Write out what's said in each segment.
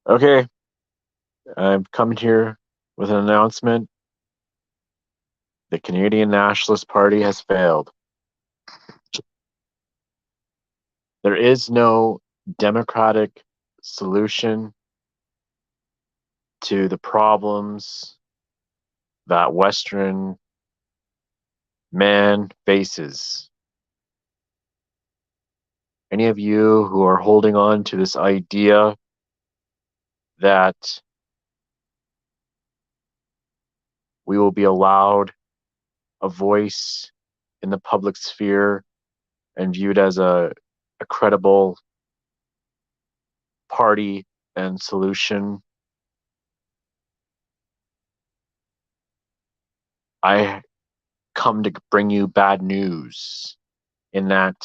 Okay, I'm coming here with an announcement. The Canadian Nationalist Party has failed. There is no democratic solution to the problems that Western man faces. Any of you who are holding on to this idea that we will be allowed a voice in the public sphere and viewed as a credible party and solution, I come to bring you bad news in that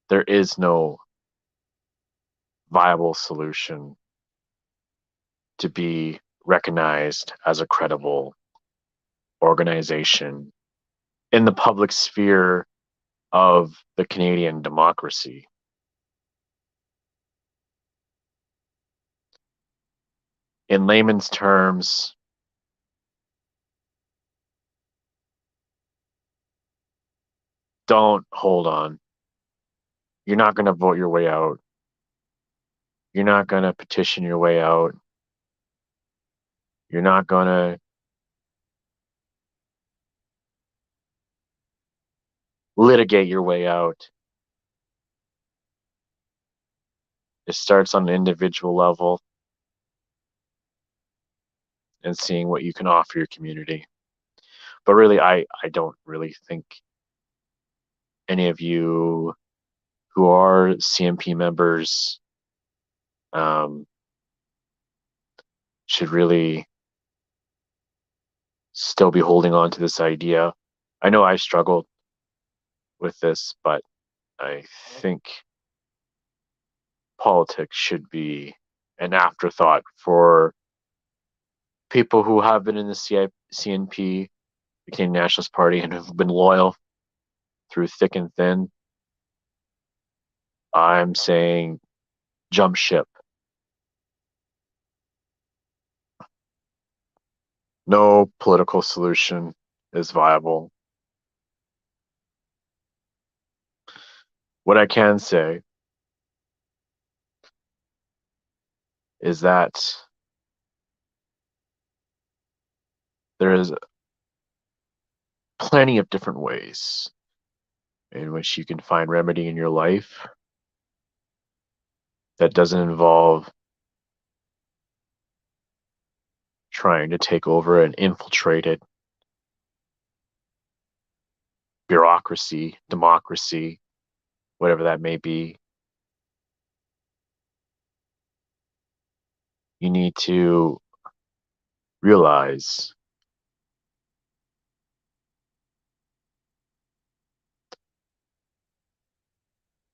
there is no viable solution to be recognized as a credible organization in the public sphere of the Canadian democracy. In layman's terms, don't hold on. You're not going to vote your way out. You're not going to petition your way out. You're not going to litigate your way out. It starts on an individual level and seeing what you can offer your community. But really, I don't really think any of you who are CMP members um, should really still be holding on to this idea. I know I struggled with this, but I think politics should be an afterthought for people who have been in the CNP, the Canadian Nationalist Party, and have been loyal through thick and thin. I'm saying jump ship. No political solution is viable. What I can say is that there is plenty of different ways in which you can find remedy in your life that doesn't involve trying to take over an infiltrated bureaucracy, democracy, whatever that may be. You need to realize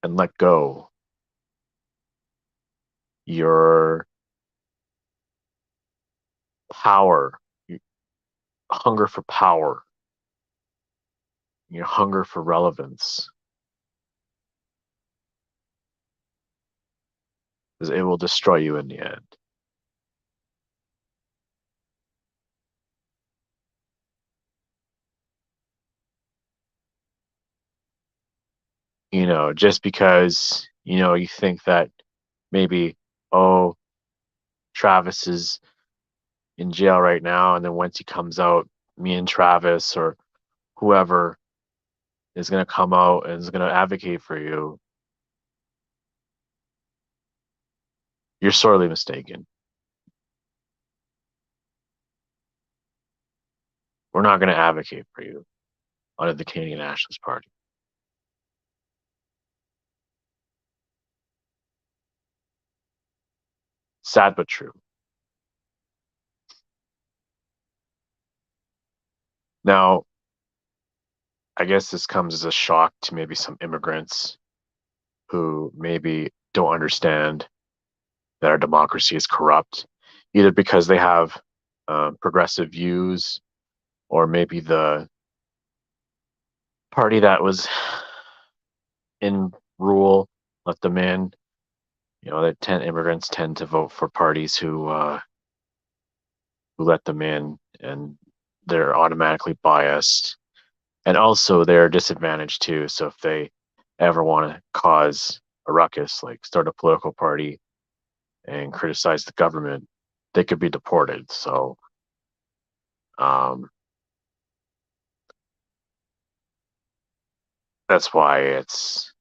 and let go your power, your hunger for power, your hunger for relevance, because it will destroy you in the end. Just because, you think that maybe, oh, Travis is in jail right now, and then once he comes out, me and Travis or whoever is going to come out and is going to advocate for you. You're sorely mistaken. We're not going to advocate for you under the Canadian Nationalist Party. Sad but true. Now, I guess this comes as a shock to maybe some immigrants who maybe don't understand that our democracy is corrupt, either because they have progressive views or maybe the party that was in rule let them in that immigrants tend to vote for parties who let them in, and they're automatically biased, and also they're disadvantaged too. So if they ever want to cause a ruckus, like start a political party and criticize the government, they could be deported. So um, that's why it's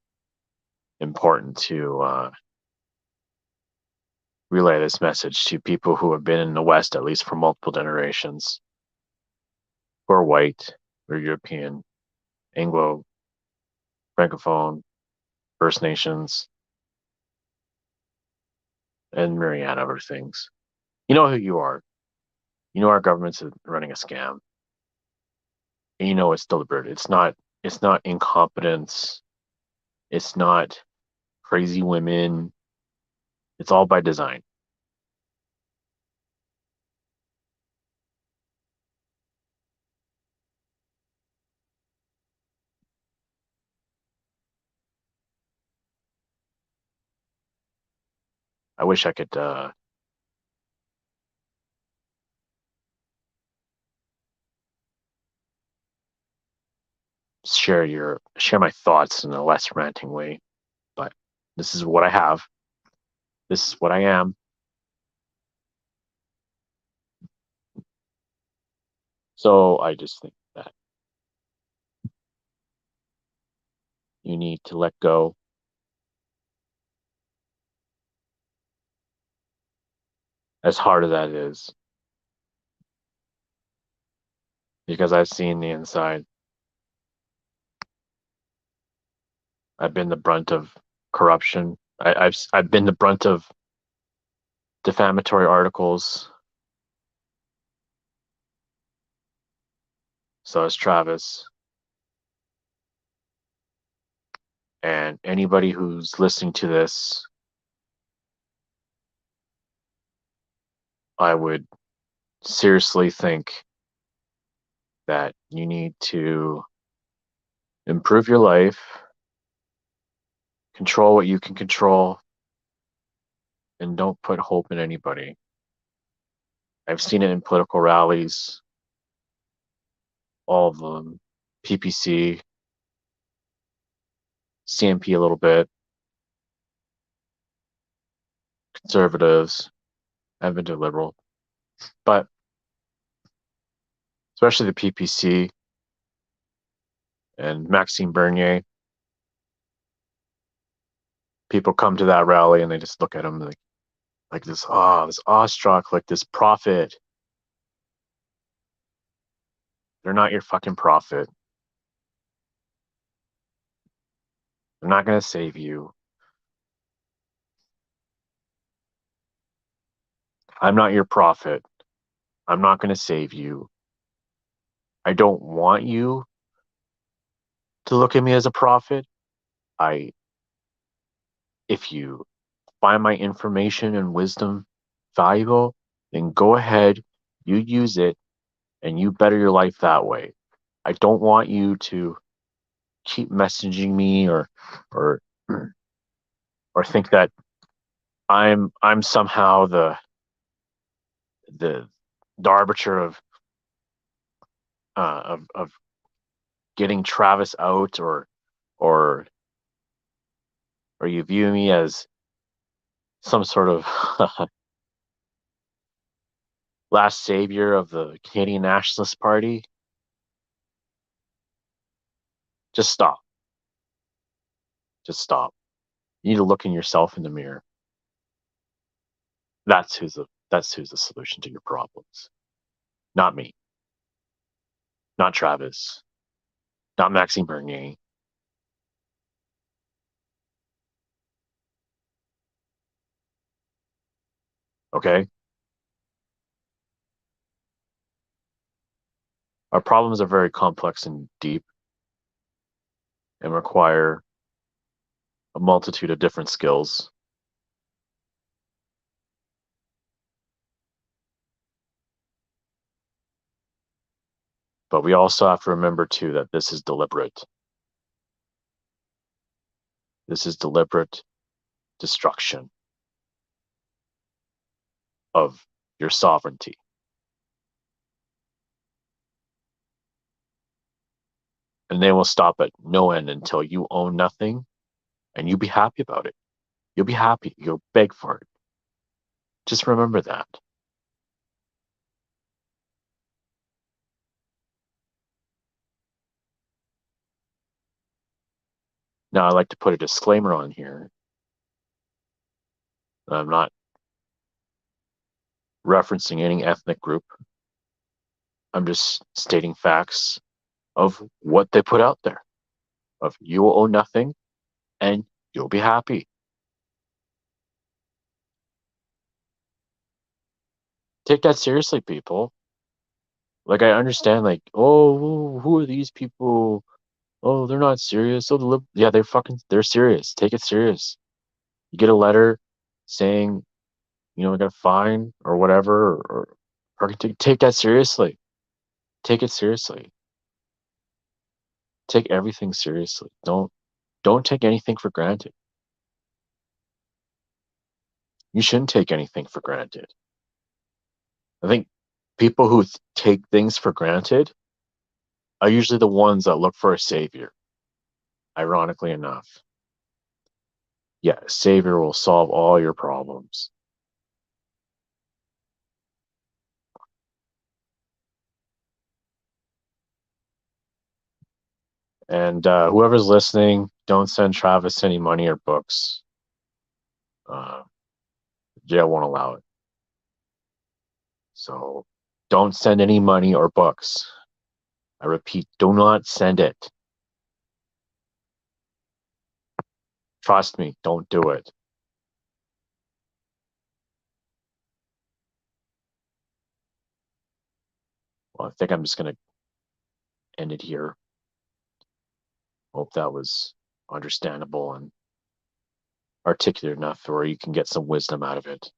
important to relay this message to people who have been in the West, at least for multiple generations, who are white or European, Anglo, Francophone, First Nations, and myriad other things. You know who you are. You know our government's running a scam, and you know it's deliberate. It's not incompetence. It's not crazy women. It's all by design. I wish I could share my thoughts in a less ranting way, but this is what I have. This is what I am. So I just think that you need to let go, as hard as that is, because I've seen the inside. I've been the brunt of corruption. I've been the brunt of defamatory articles. So has Travis, and anybody who's listening to this. I would seriously think that you need to improve your life, control what you can control, and don't put hope in anybody. I've seen it in political rallies, all of them, PPC, CMP a little bit, conservatives. I've been to liberal, but especially the PPC and Maxime Bernier. People come to that rally and they just look at him like this awestruck, like this prophet. They're not your fucking prophet. They're not going to save you. I'm not your prophet. I'm not going to save you. I don't want you to look at me as a prophet. I, if you find my information and wisdom valuable, then go ahead, you use it, and you better your life that way. I don't want you to keep messaging me or or think that I'm somehow the the arbiter of getting Travis out, or or you view me as some sort of last savior of the Canadian Nationalist Party. Just stop. Just stop. You need to look in yourself in the mirror. That's who's the solution to your problems. Not me. Not Travis. Not Maxime Bernier. Okay? Our problems are very complex and deep and require a multitude of different skills. But we also have to remember too that this is deliberate. This is deliberate destruction. of your sovereignty. And they will stop at no end until you own nothing and you be happy about it. You'll be happy. You'll beg for it. Just remember that. Now, I like to put a disclaimer on here. I'm not referencing any ethnic group. I'm just stating facts of what they put out there. Of you will own nothing and you'll be happy. Take that seriously, people. Like I understand, like, oh, who are these people? Oh, they're not serious. Oh, yeah, they're serious. Take it serious. You get a letter saying, I got a fine or whatever, or take that seriously. Take it seriously. Take everything seriously. Don't take anything for granted. You shouldn't take anything for granted. I think people who take things for granted are usually the ones that look for a savior. Ironically enough, yeah, a savior will solve all your problems. And whoever's listening, don't send Travis any money or books. Uh, Jail won't allow it. So don't send any money or books. I repeat, do not send it. Trust me, don't do it. Well, I think I'm just going to end it here. Hope that was understandable and articulate enough where you can get some wisdom out of it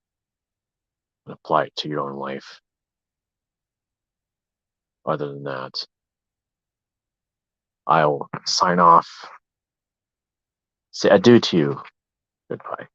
and apply it to your own life. Other than that, I'll sign off. Say adieu to you. Goodbye.